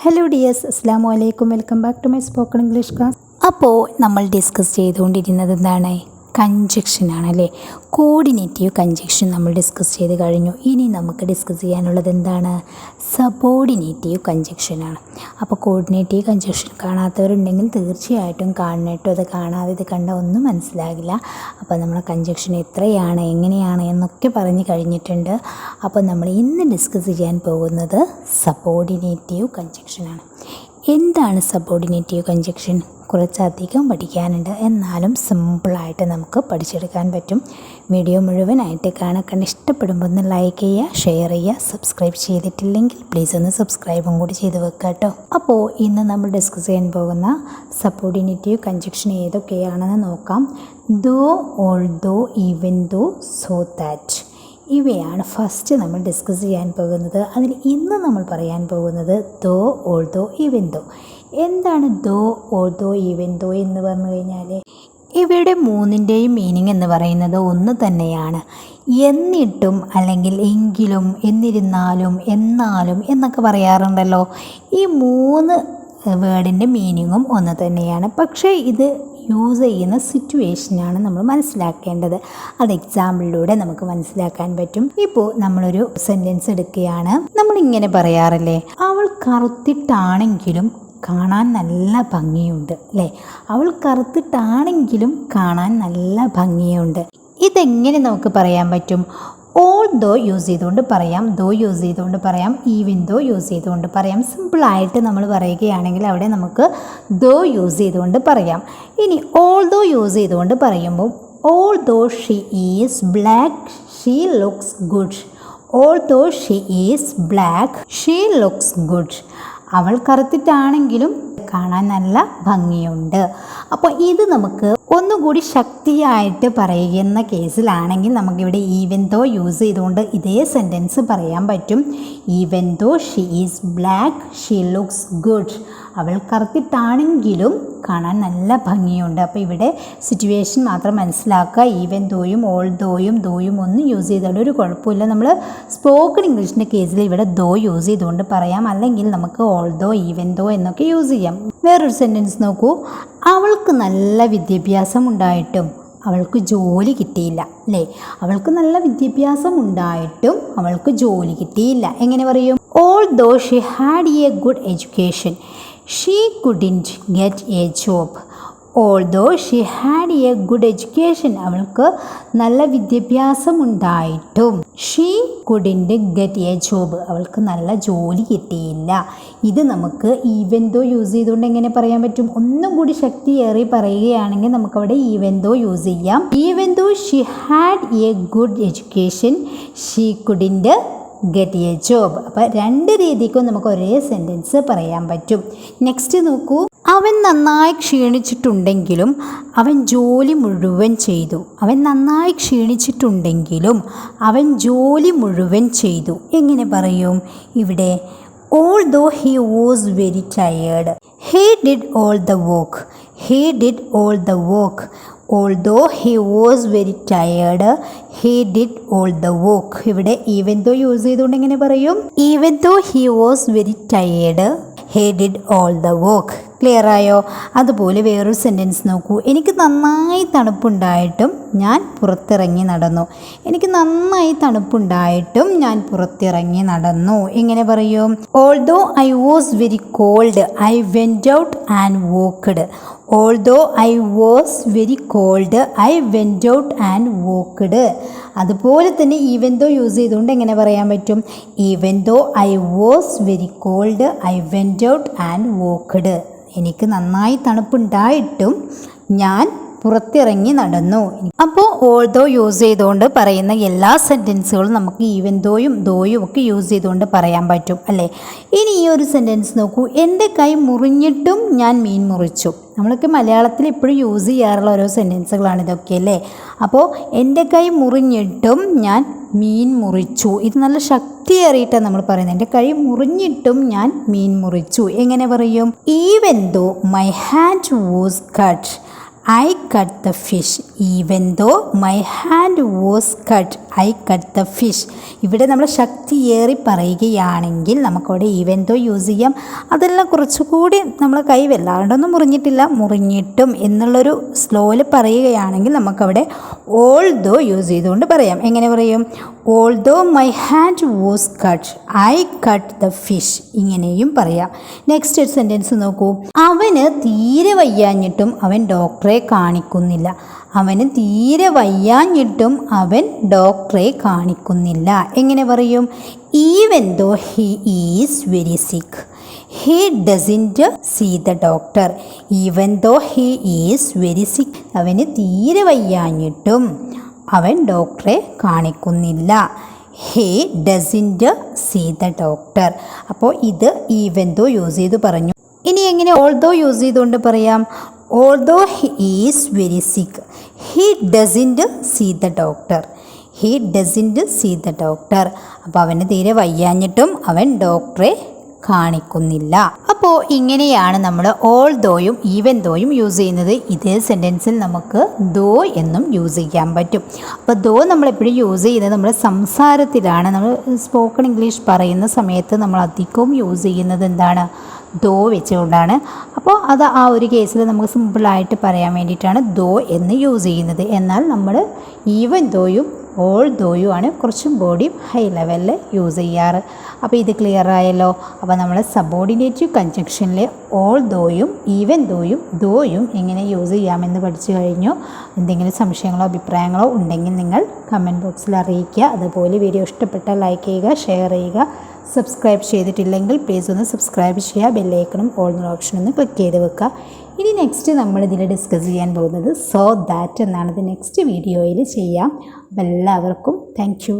Hello dears, അസ്സലാമു അലൈക്കും. Welcome back to my spoken English class. അപ്പോൾ നമ്മൾ ഡിസ്കസ് ചെയ്തുകൊണ്ടിരുന്നത് എന്താണ്? കൺജക്ഷനാണല്ലേ. കോർഡിനേറ്റീവ് കൺജക്ഷൻ നമ്മൾ ഡിസ്കസ് ചെയ്ത് കഴിഞ്ഞു. ഇനി നമുക്ക് ഡിസ്കസ് ചെയ്യാനുള്ളത് എന്താണ്? സബോർഡിനേറ്റീവ് കൺജക്ഷനാണ്. അപ്പോൾ കോർഡിനേറ്റീവ് കൺജക്ഷൻ കാണാത്തവരുണ്ടെങ്കിൽ തീർച്ചയായിട്ടും കാണണം കേട്ടോ. അത് കാണാതെ ഇത് കണ്ടാൽ ഒന്നും മനസ്സിലാകില്ല. അപ്പോൾ നമ്മൾ കൺജക്ഷൻ എത്രയാണ്, എങ്ങനെയാണ് എന്നൊക്കെ പറഞ്ഞു കഴിഞ്ഞിട്ടുണ്ട്. അപ്പോൾ നമ്മൾ ഇന്ന് ഡിസ്കസ് ചെയ്യാൻ പോകുന്നത് സബോർഡിനേറ്റീവ് കൺജക്ഷനാണ്. എന്താണ് സബോർഡിനേറ്റീവ് കൺജക്ഷൻ? കുറച്ചധികം പഠിക്കാനുണ്ട്, എന്നാലും സിമ്പിളായിട്ട് നമുക്ക് പഠിച്ചെടുക്കാൻ പറ്റും. വീഡിയോ മുഴുവനായിട്ട് കണ്ട് ഇഷ്ടപ്പെടുമ്പോൾ ഒന്ന് ലൈക്ക് ചെയ്യുക, ഷെയർ ചെയ്യുക. സബ്സ്ക്രൈബ് ചെയ്തിട്ടില്ലെങ്കിൽ പ്ലീസ് ഒന്ന് സബ്സ്ക്രൈബും കൂടി ചെയ്ത് വെക്കുക കേട്ടോ. അപ്പോൾ ഇന്ന് നമ്മൾ ഡിസ്കസ് ചെയ്യാൻ പോകുന്ന സബോർഡിനേറ്റീവ് കൺജക്ഷൻ ഏതൊക്കെയാണെന്ന് നോക്കാം. Though, although, even though, so that, ഇവയാണ് ഫസ്റ്റ് നമ്മൾ ഡിസ്കസ് ചെയ്യാൻ പോകുന്നത്. അതിൽ ഇന്ന് നമ്മൾ പറയാൻ പോകുന്നത് ദോ, ഓൾദോ, ഈവൻ ദോ. എന്താണ് ദോ, ഓൾദോ, ഈവൻ ദോ എന്ന് പറഞ്ഞു കഴിഞ്ഞാൽ ഇവയുടെ മൂന്നിൻ്റെയും മീനിങ് എന്ന് പറയുന്നത് ഒന്ന് തന്നെയാണ്. എന്നിട്ടും, അല്ലെങ്കിൽ എങ്കിലും, എന്നിരുന്നാലും, എന്നാലും എന്നൊക്കെ പറയാറുണ്ടല്ലോ. ഈ മൂന്ന് വേർഡിൻ്റെ മീനിങ്ങും ഒന്ന് തന്നെയാണ്. പക്ഷേ ഇത് യൂസ് ചെയ്യുന്ന സിറ്റുവേഷനാണ് നമ്മൾ മനസ്സിലാക്കേണ്ടത്. അത് എക്സാമ്പിളിലൂടെ നമുക്ക് മനസ്സിലാക്കാൻ പറ്റും. ഇപ്പോൾ നമ്മളൊരു സെൻറ്റൻസ് എടുക്കുകയാണ്. നമ്മളിങ്ങനെ പറയാറില്ലേ, അവൾ കറുത്തിട്ടാണെങ്കിലും കാണാൻ നല്ല ഭംഗിയുണ്ട് അല്ലേ. അവൾ കറുത്തിട്ടാണെങ്കിലും കാണാൻ നല്ല ഭംഗിയുണ്ട്. ഇതെങ്ങനെ നമുക്ക് പറയാൻ പറ്റും? ഓൾ ദോ യൂസ് ചെയ്തുകൊണ്ട് പറയാം, ദോ യൂസ് ചെയ്തുകൊണ്ട് പറയാം, ഈവൻ ദോ യൂസ് ചെയ്തുകൊണ്ട് പറയാം. സിമ്പിളായിട്ട് നമ്മൾ പറയുകയാണെങ്കിൽ അവിടെ നമുക്ക് ദോ യൂസ് ചെയ്തുകൊണ്ട് പറയാം. ഇനി ഓൾ ദോ യൂസ് ചെയ്തുകൊണ്ട് പറയുമ്പോൾ although she is black she looks good. Although she is black she looks good. അവൾ കറുത്തിട്ടാണെങ്കിലും കാണാൻ നല്ല ഭംഗിയുണ്ട്. അപ്പോൾ ഇത് നമുക്ക് ഒന്നുകൂടി ശക്തിയായിട്ട് പറയുന്ന കേസിലാണെങ്കിൽ നമുക്കിവിടെ ഈവൻ ദോ യൂസ് ചെയ്തുകൊണ്ട് ഇതേ സെൻറ്റൻസ് പറയാൻ പറ്റും. Even though she is black she looks good. അവൾ കറുത്തിട്ടാണെങ്കിലും കാണാൻ നല്ല ഭംഗിയുണ്ട്. അപ്പോൾ ഇവിടെ സിറ്റുവേഷൻ മാത്രം മനസ്സിലാക്കുക. ഈവൻ ദോയും ഓൾ ദോയും ഒന്നും യൂസ് ചെയ്തുകൊണ്ട് ഒരു കുഴപ്പമില്ല. നമ്മൾ സ്പോക്കൺ ഇംഗ്ലീഷിൻ്റെ കേസിൽ ഇവിടെ ദോ യൂസ് ചെയ്തുകൊണ്ട് പറയാം, അല്ലെങ്കിൽ നമുക്ക് ഓൾ ദോ, ഈവൻ ദോ എന്നൊക്കെ യൂസ് ചെയ്യാം. വേറൊരു സെൻറ്റൻസ് നോക്കൂ. അവൾക്ക് നല്ല വിദ്യാഭ്യാസം ഉണ്ടായിട്ടും അവൾക്ക് ജോലി കിട്ടിയില്ല അല്ലേ. അവൾക്ക് നല്ല വിദ്യാഭ്യാസം ഉണ്ടായിട്ടും അവൾക്ക് ജോലി കിട്ടിയില്ല. എങ്ങനെ പറയും? Although she had a good education she couldn't get a job. Although she had a good education, അവൾക്ക് നല്ല വിദ്യാഭ്യാസം ഉണ്ടായിട്ടും she couldn't get a job, അവൾക്ക് നല്ല ജോലി കിട്ടിയില്ല. ഇത് നമുക്ക് ഈവൻ ദോ യൂസ് ചെയ്തുകൊണ്ട് എങ്ങനെ പറയാൻ പറ്റും? ഒന്നും കൂടി ശക്തിയേറി പറയുകയാണെങ്കിൽ നമുക്കവിടെ ഈവൻ ദോ യൂസ് ചെയ്യാം. Even though she had a good education she couldn't get a job. അപ്പോൾ രണ്ട് രീതിക്കും നമുക്ക് ഒരേ സെൻറ്റൻസ് പറയാൻ പറ്റും. നെക്സ്റ്റ് നോക്കൂ. അവൻ നന്നായി ക്ഷീണിച്ചിട്ടുണ്ടെങ്കിലും അവൻ ജോലി മുഴുവൻ ചെയ്തു. അവൻ നന്നായി ക്ഷീണിച്ചിട്ടുണ്ടെങ്കിലും അവൻ ജോലി മുഴുവൻ ചെയ്തു. എങ്ങനെ പറയും? ഇവിടെ although he was very tired he did all the work. He did all the work. Although he was very tired he did all the work. ഇവിടെ even though യൂസ് ചെയ്തുകൊണ്ട് എങ്ങനെ പറയും? Even though he was very tired he did all the work. Clear ആയോ? അതുപോലെ വേറൊരു sentence നോക്കൂ. എനിക്ക് നന്നായി തണുപ്പുണ്ടായിട്ടും ഞാൻ പുറത്തിറങ്ങി നടന്നു. എനിക്ക് നന്നായി തണുപ്പുണ്ടായിട്ടും ഞാൻ പുറത്തിറങ്ങി നടന്നു. എങ്ങനെ പറയും? Although I was very cold I went out and walked. Although I was very cold I went out and walked. അതുപോലെ തന്നെ ഈവൻ ദോ യൂസ് ചെയ്തുകൊണ്ട് എങ്ങനെ പറയാൻ പറ്റും? Even though I was very cold I went out and walked. എനിക്ക് നന്നായി തണുപ്പുണ്ടായിട്ടും ഞാൻ പുറത്തിറങ്ങി നടന്നു. അപ്പോൾ ഓൾദോ യൂസ് ചെയ്തുകൊണ്ട് പറയുന്ന എല്ലാ സെൻറ്റൻസുകളും നമുക്ക് ഈവൻ ദോയും ഒക്കെ യൂസ് ചെയ്തുകൊണ്ട് പറയാൻ പറ്റും അല്ലേ. ഇനി ഈ ഒരു സെൻറ്റൻസ് നോക്കൂ. എൻ്റെ കൈ മുറിഞ്ഞിട്ടും ഞാൻ മീൻ മുറിച്ചു. നമ്മളൊക്കെ മലയാളത്തിൽ ഇപ്പോഴും യൂസ് ചെയ്യാറുള്ള ഓരോ സെൻറ്റൻസുകളാണ് ഇതൊക്കെ അല്ലേ. അപ്പോൾ എൻ്റെ കൈ മുറിഞ്ഞിട്ടും ഞാൻ മീൻ മുറിച്ചു. ഇത് നല്ല ശക്തിയേറിയിട്ടാണ് നമ്മൾ പറയുന്നത്. എൻ്റെ കൈ മുറിഞ്ഞിട്ടും ഞാൻ മീൻ മുറിച്ചു. എങ്ങനെ പറയും? Even though my hand was cut I cut the fish. Even though my hand was cut, I cut the fish. ഇവിടെ നമ്മൾ ശക്തിയേറി പറയുകയാണെങ്കിൽ നമുക്കവിടെ ഈവൻ ദോ യൂസ് ചെയ്യാം. അതെല്ലാം കുറച്ചുകൂടി നമ്മൾ കൈ വല്ലാണ്ടൊന്നും മുറിഞ്ഞിട്ടില്ല, മുറിഞ്ഞിട്ടും എന്നുള്ളൊരു സ്ലോയിൽ പറയുകയാണെങ്കിൽ നമുക്കവിടെ ഓൾ ദോ യൂസ് ചെയ്തുകൊണ്ട് പറയാം. എങ്ങനെ പറയും? Although my hand was cut, I cut the fish. ഇങ്ങനെയും പറയാം. നെക്സ്റ്റ് ഒരു സെൻറ്റൻസ് നോക്കൂ. അവന് തീരെ വയ്യാഞ്ഞിട്ടും അവൻ ഡോക്ടറെ കാണിക്കുന്നില്ല. അവന് തീരെ വയ്യാഞ്ഞിട്ടും അവൻ ഡോക്ടറെ കാണിക്കുന്നില്ല. എങ്ങനെ പറയും? Even though he is very sick, he doesn't see the doctor. Even though he is very sick, അവന് തീരെ വയ്യാഞ്ഞിട്ടും അവൻ ഡോക്ടറെ കാണിക്കുന്നില്ല. He doesn't see the doctor. അപ്പോൾ ഇത് ഈവൻ ദോ യൂസ് ചെയ്ത് പറഞ്ഞു. ഇനി എങ്ങനെ ഓൾ ദോ യൂസ് ചെയ്തുകൊണ്ട് പറയാം? Although he is very sick, he doesn't see the doctor. He doesn't see the doctor. അപ്പോൾ അവന് തീരെ വയ്യാഞ്ഞിട്ടും അവൻ ഡോക്ടറെ കാണിക്കുന്നില്ല. അപ്പോൾ ഇങ്ങനെയാണ് നമ്മൾ ഓൾ ദോയും ഈവൻ ദോയും യൂസ് ചെയ്യുന്നത്. ഇതേ സെൻറ്റൻസിൽ നമുക്ക് ദോ എന്നും യൂസ് ചെയ്യാൻ പറ്റും. അപ്പോൾ ദോ നമ്മളെപ്പോഴും യൂസ് ചെയ്യുന്നത് നമ്മുടെ സംസാരത്തിലാണ്. നമ്മൾ സ്പോക്കൺ ഇംഗ്ലീഷ് പറയുന്ന സമയത്ത് നമ്മൾ അധികവും യൂസ് ചെയ്യുന്നത് എന്താണ്? ദോ വെച്ചുകൊണ്ടാണ്. അപ്പോൾ അത് ആ ഒരു കേസിൽ നമുക്ക് സിമ്പിളായിട്ട് പറയാൻ വേണ്ടിയിട്ടാണ് ദോ എന്ന് യൂസ് ചെയ്യുന്നത്. എന്നാൽ നമ്മൾ ഈവൻ ദോയും ഓൾ ദോയും ആണ് കുറച്ചും കൂടിയും ഹൈ ലെവലിൽ യൂസ് ചെയ്യാറ്. അപ്പോൾ ഇത് ക്ലിയർ ആയല്ലോ. അപ്പോൾ നമ്മൾ സബോർഡിനേറ്റീവ് കൺജങ്ഷനിൽ ഓൾ ദോയും ഈവൻ ദോയും എങ്ങനെ യൂസ് ചെയ്യാമെന്ന് പഠിച്ചു കഴിഞ്ഞു. എന്തെങ്കിലും സംശയങ്ങളോ അഭിപ്രായങ്ങളോ ഉണ്ടെങ്കിൽ നിങ്ങൾ കമൻറ്റ് ബോക്സിൽ അറിയിക്കുക. അതുപോലെ വീഡിയോ ഇഷ്ടപ്പെട്ടാൽ ലൈക്ക് ചെയ്യുക, ഷെയർ ചെയ്യുക. സബ്സ്ക്രൈബ് ചെയ്തിട്ടില്ലെങ്കിൽ പ്ലീസ് ഒന്ന് സബ്സ്ക്രൈബ് ചെയ്യുക. ബെല്ലൈക്കണും ഓൾ എന്ന ഓപ്ഷൻ ഒന്ന് ക്ലിക്ക് ചെയ്ത് വെക്കുക. ഇനി നെക്സ്റ്റ് നമ്മൾ ഇതിൽ ഡിസ്കസ് ചെയ്യാൻ പോകുന്നത് സോ ദാറ്റ് എന്നാണ്. ഇത് നെക്സ്റ്റ് വീഡിയോയിൽ ചെയ്യാം. അപ്പോൾ എല്ലാവർക്കും താങ്ക് യു.